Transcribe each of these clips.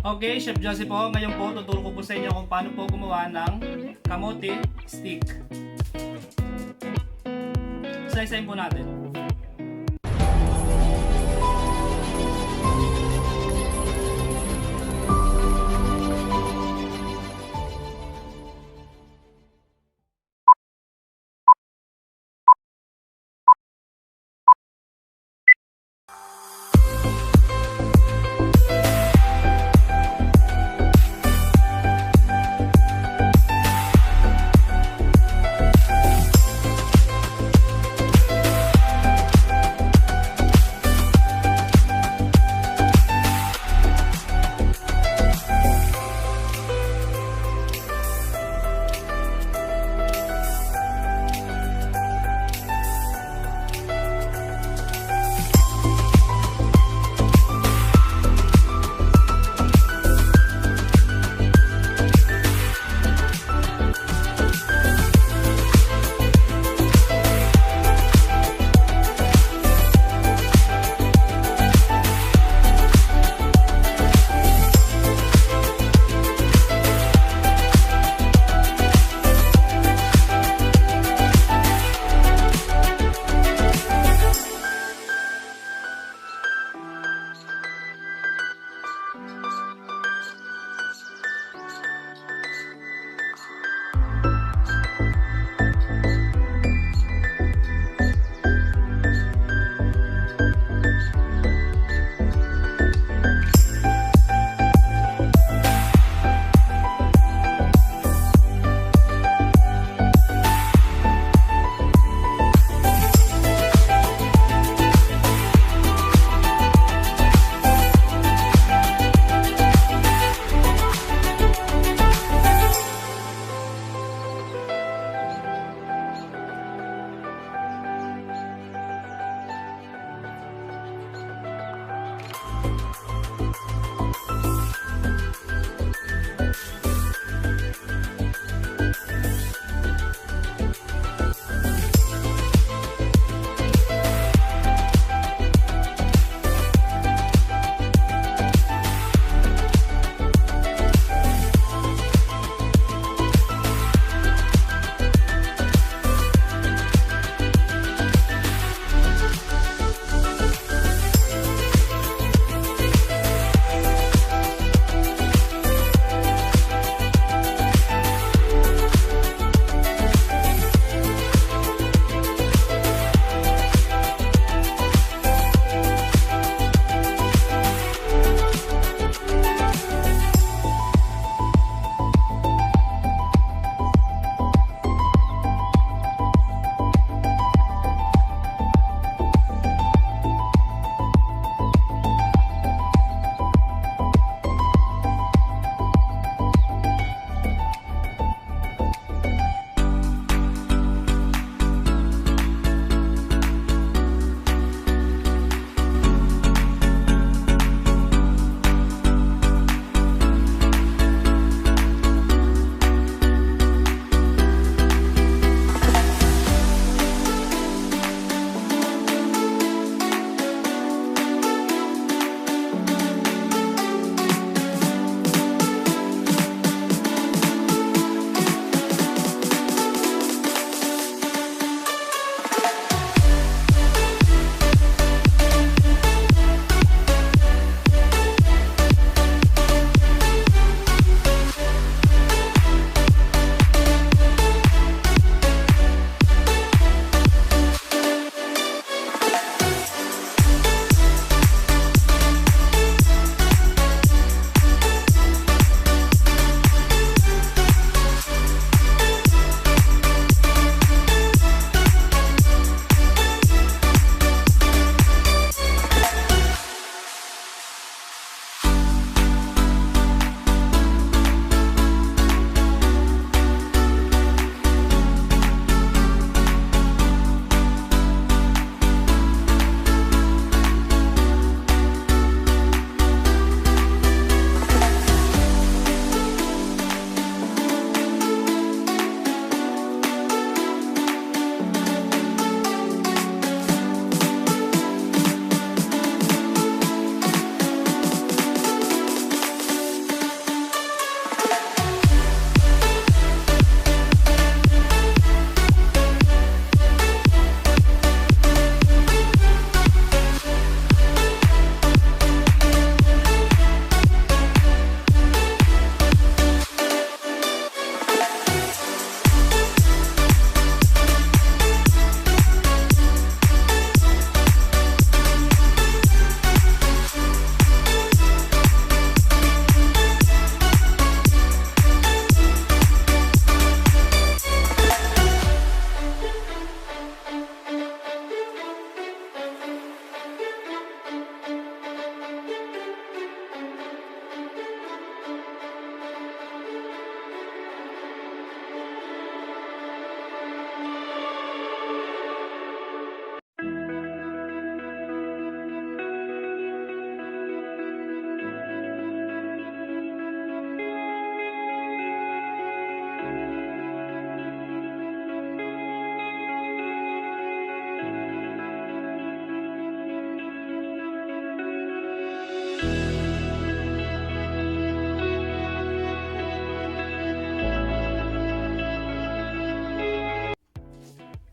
Okay, Chef Josie po. Ngayon po, tuturo ko po sa inyo kung paano po gumawa ng kamote stick. Slicein po natin.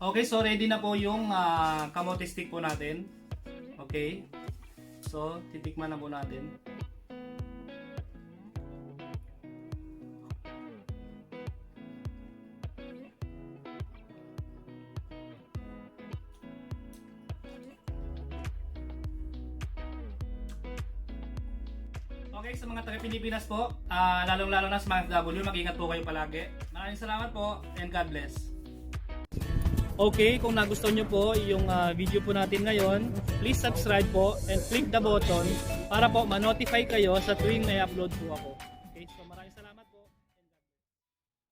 Okay, so ready na po yung kamote stick po natin. Okay. So, titikman na po natin. Okay, sa mga taga-Pilipinas po, lalong-lalo na sa mga FW, mag-ingat po kayo palagi. Maraming salamat po and God bless. Okay, kung nagustuhan nyo po yung video po natin ngayon, please subscribe po and click the button para po ma-notify kayo sa tuwing may upload po ako. Okay, so maraming salamat po.